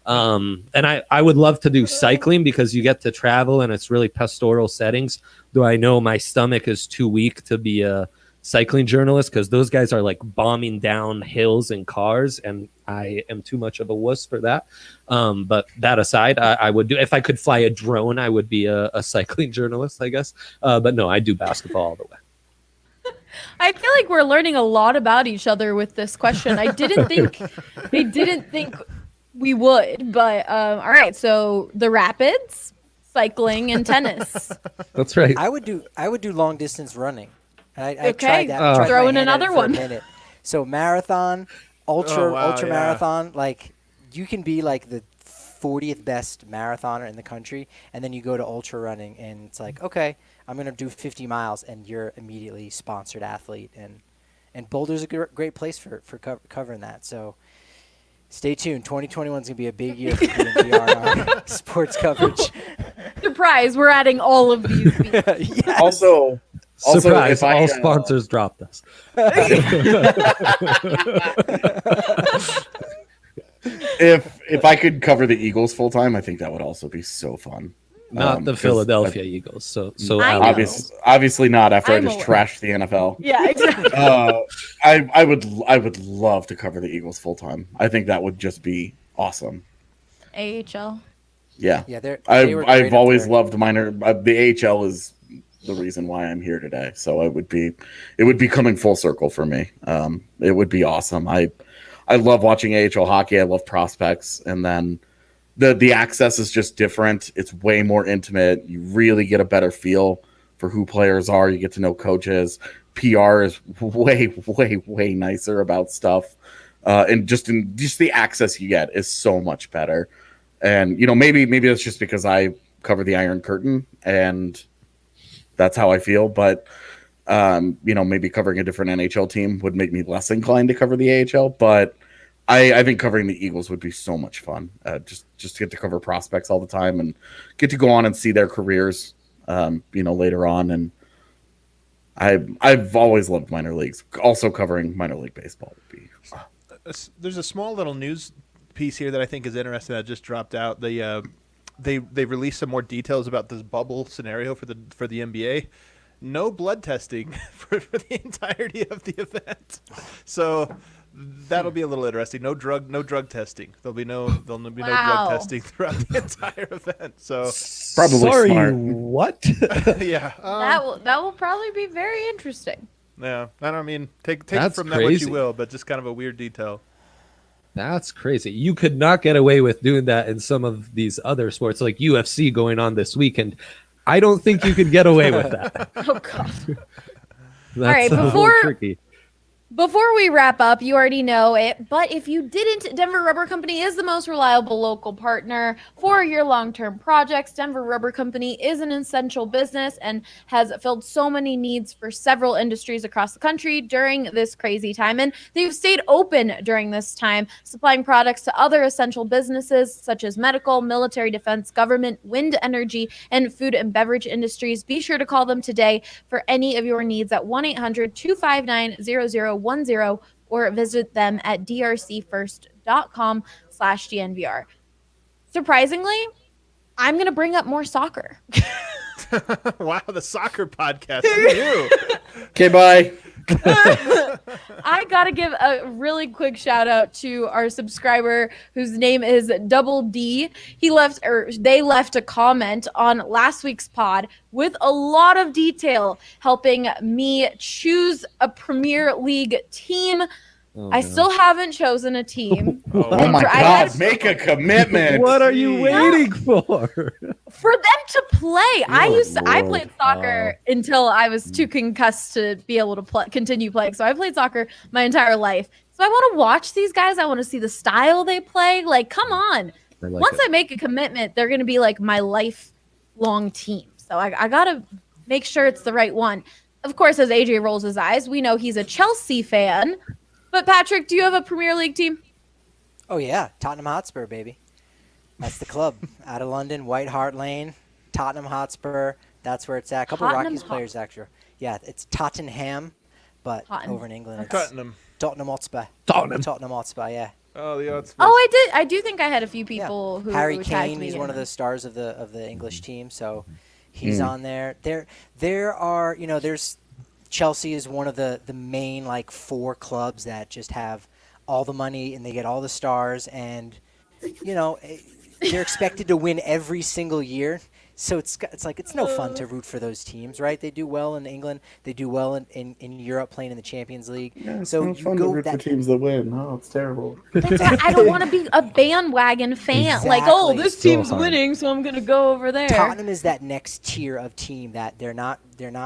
And I would love to do cycling because you get to travel and it's really pastoral settings. Though I know my stomach is too weak to be a cycling journalist because those guys are like bombing down hills in cars, and I am too much of a wuss for that. But that aside, I would do, if I could fly a drone, I would be a cycling journalist, I guess. But no, I do basketball all the way. I feel like we're learning a lot about each other with this question. I didn't think we would, but all right. So the Rapids, cycling, and tennis. That's right. I would do long distance running. I Okay, tried that. Tried throw my in hand at another it for a one. minute. So marathon, ultra yeah. marathon, like you can be like the 40th best marathoner in the country, and then you go to ultra running, and it's like, okay, I'm gonna do 50 miles, and you're immediately sponsored athlete, and Boulder's a great place for covering that. So Stay tuned. 2021 is going to be a big year for DNVR sports coverage. Surprise, we're adding all of these. Yes. Also, Surprise! if I, All sponsors dropped us. if I could cover the Eagles full time, I think that would also be so fun. Not the 'Cause Philadelphia Eagles. So I know. obviously not after I I'm just aware. trashed the NFL. Yeah, exactly. I would love to cover the Eagles full time. I think that would just be awesome. AHL. Yeah, Yeah, they were great I've up always there. loved minor. The AHL is the reason why I'm here today. So it would be coming full circle for me. It would be awesome. I love watching AHL hockey. I love prospects, and then the access is just different. It's way more intimate. You really get a better feel for who players are. You get to know coaches. PR is way nicer about stuff, and just the access you get is so much better. And maybe that's just because I cover the Iron Curtain and that's how I feel. But maybe covering a different NHL team would make me less inclined to cover the AHL. But I think covering the Eagles would be so much fun. Just to get to cover prospects all the time and get to go on and see their careers, later on. And I've always loved minor leagues. Also covering minor league baseball would be. There's a small little news piece here that I think is interesting that just dropped out. They released some more details about this bubble scenario for the NBA. No blood testing for the entirety of the event. So that'll be a little interesting. No drug testing. There'll be no drug testing throughout the entire event. So Probably Sorry, smart. what? yeah, That will probably be very interesting. yeah. I don't mean take That's from that what crazy. you will, but just kind of a weird detail. That's crazy. You could not get away with doing that in some of these other sports, like UFC going on this weekend. I don't think you could get away with that. Oh god. That's right, a little before- tricky. Before we wrap up, you already know it, but if you didn't, Denver Rubber Company is the most reliable local partner for your long-term projects. Denver Rubber Company is an essential business and has filled so many needs for several industries across the country during this crazy time. And they've stayed open during this time, supplying products to other essential businesses such as medical, military defense, government, wind energy, and food and beverage industries. Be sure to call them today for any of your needs at 1-800-259-0010 or visit them at drcfirst.com/DNVR. Surprisingly, I'm going to bring up more soccer. Wow, the soccer podcast. Look at you. Okay, bye. I got to give a really quick shout out to our subscriber whose name is Double D. They left a comment on last week's pod with a lot of detail helping me choose a Premier League team. I still haven't chosen a team. Oh my I had- God! Make a commitment. What are you waiting for? for them to play. I Lord. played soccer until I was too concussed to be able to continue playing. So I played soccer my entire life. So I want to watch these guys. I want to see the style they play. Like, come on. Once I make a commitment, they're going to be like my lifelong team. So I got to make sure it's the right one. Of course, as AJ rolls his eyes, we know he's a Chelsea fan. But Patrick, do you have a Premier League team? Oh yeah, Tottenham Hotspur, baby. That's the club out of London, White Hart Lane, Tottenham Hotspur. That's where it's at. A couple Tottenham Rockies players, actually. Yeah, it's Tottenham, but over in England, it's Tottenham. Tottenham Hotspur. Tottenham. Tottenham Hotspur, yeah. Oh, the odds. Oh, I do think I had a few people who Harry tagged Kane, me he's in one of them. the stars of the English team, so he's on there. There are, there's Chelsea is one of the main like 4 clubs that just have all the money and they get all the stars, and they're expected to win every single year. So it's like it's no fun to root for those teams, right? They do well in England, they do well in Europe, playing in the Champions League. Yeah, it's so not you fun go to root for that teams that win. Oh, it's terrible. I don't want to be a bandwagon fan. Like, oh, Exactly. this So team's hard. winning, so I'm gonna go over there. Tottenham is that next tier of team that they're not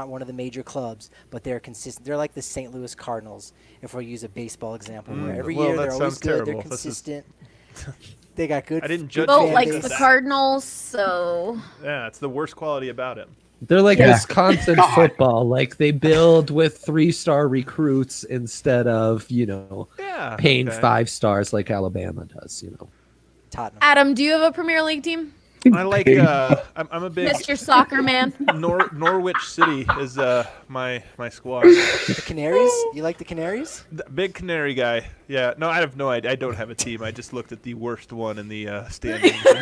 one of the major clubs, but they're consistent. They're like the St. Louis Cardinals, if we use a baseball example, where every Well, year that they're always sounds good, terrible. they're This is- consistent. They got good. I didn't judge Vote fan likes base. the Cardinals, so Yeah, it's the worst quality about him. They're like Yeah. Wisconsin God. football. Like they build with 3-star recruits instead of, Yeah. paying okay. 5 stars like Alabama does, Tottenham. Adam, do you have a Premier League team? I like. I'm a big Mr. Soccer Man. Norwich City is my squad. The Canaries? You like the Canaries? Big Canary guy. Yeah. No, I have no idea. I don't have a team. I just looked at the worst one in the standings, and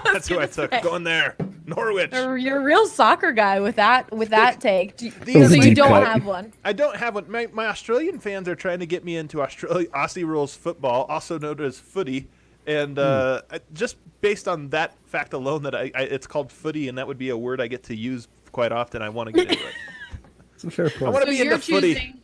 that's who I took. say. Going there, Norwich. You're a real soccer guy with that take. These So are you my- don't cut. have one. I don't have one. My Australian fans are trying to get me into Aussie rules football, also known as footy, and just based on that fact alone, that I it's called footy, and that would be a word I get to use quite often. I want to get into it. It's a fair I point. want to So be into footy.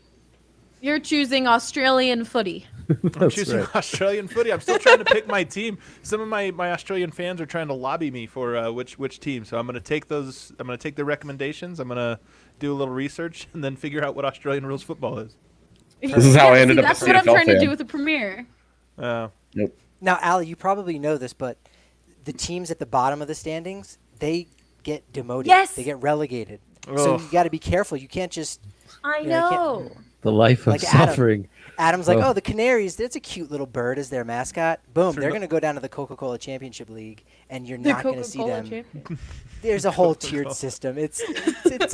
you're choosing Australian footy. I'm That's choosing right. Australian footy. I'm still trying to pick my team. Some of my Australian fans are trying to lobby me for which team. So I'm going to take those. I'm going to take their recommendations. I'm going to do a little research and then figure out what Australian rules football is. This is how I ended up a That's what I'm CFL trying to fan. do with the Premier. Nope. Now, Ali, you probably know this, but the teams at the bottom of the standings, they get demoted. Yes. They get relegated. So Ugh. you got to be careful. You can't just. I Yeah, I can't- know. The life of Like Adam. suffering. Adam's like, Oh. oh, the Canaries, that's a cute little bird as their mascot. Boom, For they're no- going to go down to the Coca-Cola Championship League, and you're The not going to see Coca-Cola them. champion. There's a whole tiered system. It's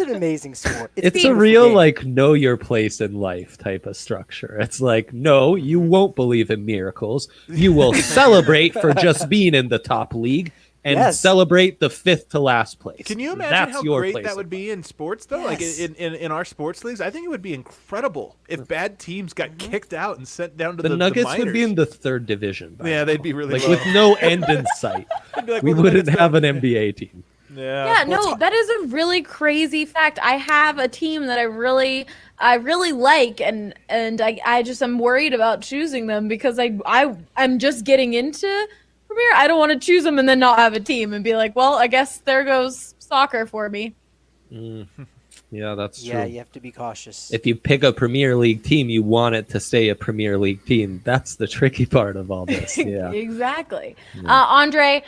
an amazing sport. It's a beautiful real game. like know your place in life type of structure. It's like, no, you won't believe in miracles. You will celebrate for just being in the top league and Yes. celebrate the 5th to last place. Can you imagine That's how your great place that in would be in sports, though? Like Yes. in our sports leagues, I think it would be incredible if bad teams got kicked out and sent down to The the Nuggets minors. would be in the 3rd division. by Yeah, now. they'd be really like low. with no end in sight. They'd be like, We "Well, the wouldn't Nuggets have an don't-" NBA team. Yeah. Yeah, no, that is a really crazy fact. I have a team that I really like, and I just am worried about choosing them because I'm just getting into Premier. I don't want to choose them and then not have a team and be like, well, I guess there goes soccer for me. Yeah, that's true. Yeah, you have to be cautious. If you pick a Premier League team, you want it to stay a Premier League team. That's the tricky part of all this. Yeah. Exactly. Andre,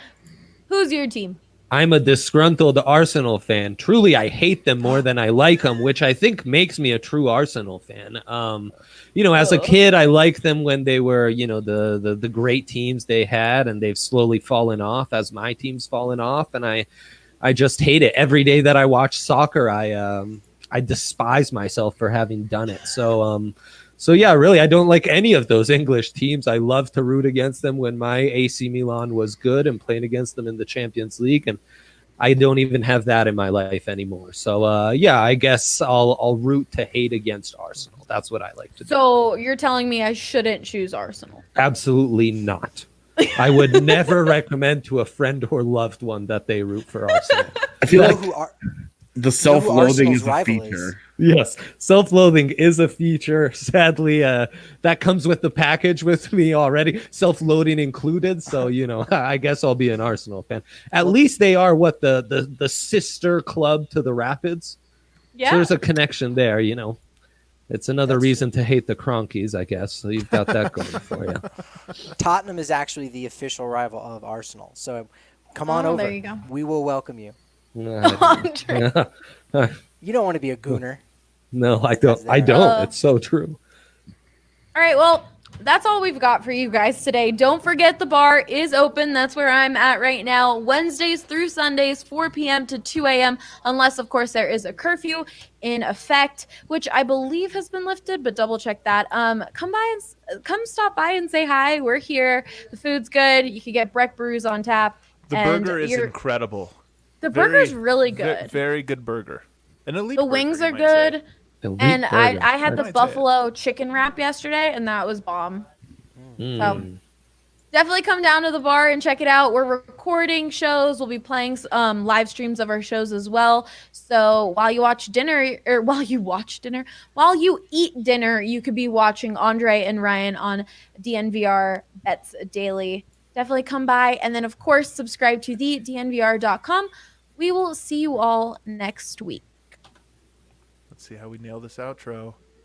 who's your team? I'm a disgruntled Arsenal fan. Truly, I hate them more than I like them, which I think makes me a true Arsenal fan. As a kid, I liked them when they were, the great teams they had, and they've slowly fallen off as my team's fallen off, and I just hate it. Every day that I watch soccer, I despise myself for having done it. So yeah, really, I don't like any of those English teams. I love to root against them when my AC Milan was good and playing against them in the Champions League, and I don't even have that in my life anymore. So yeah, I guess I'll root to hate against Arsenal. That's what I like to do. So you're telling me I shouldn't choose Arsenal? Absolutely not. I would never recommend to a friend or loved one that they root for Arsenal. I feel You know like who are, the self-loathing Arsenal's is a rival is? feature. Yes, self-loathing is a feature. Sadly, that comes with the package with me already, self-loathing included. So, I guess I'll be an Arsenal fan. At least they are the sister club to the Rapids. Yeah. So there's a connection there, It's another That's reason to hate the Cronkies, I guess. So you've got that going for you. Tottenham is actually the official rival of Arsenal. So come on Oh, over. there you go. We will welcome you. Andre. You don't want to be a gooner. No, I don't. Uh, It's so true. All right, well, that's all we've got for you guys today. Don't forget the bar is open. That's where I'm at right now. Wednesdays through Sundays, 4 p.m. to 2 a.m. Unless, of course, there is a curfew in effect, which I believe has been lifted, but double check that. Come stop by and say hi. We're here. The food's good. You can get Breck Brews on tap. The and burger is you're- incredible. The Very- burger's really ve- good. Very good burger. An elite The burger, wings you are might say. good. Elite And I burger. had the I'd say it. buffalo chicken wrap yesterday, and that was bomb. Mm. So definitely come down to the bar and check it out. We're recording shows. We'll be playing live streams of our shows as well. So while you eat dinner, you could be watching Andre and Ryan on DNVR Bets Daily. Definitely come by. And then, of course, subscribe to the DNVR.com. We will see you all next week. Let's see how we nail this outro.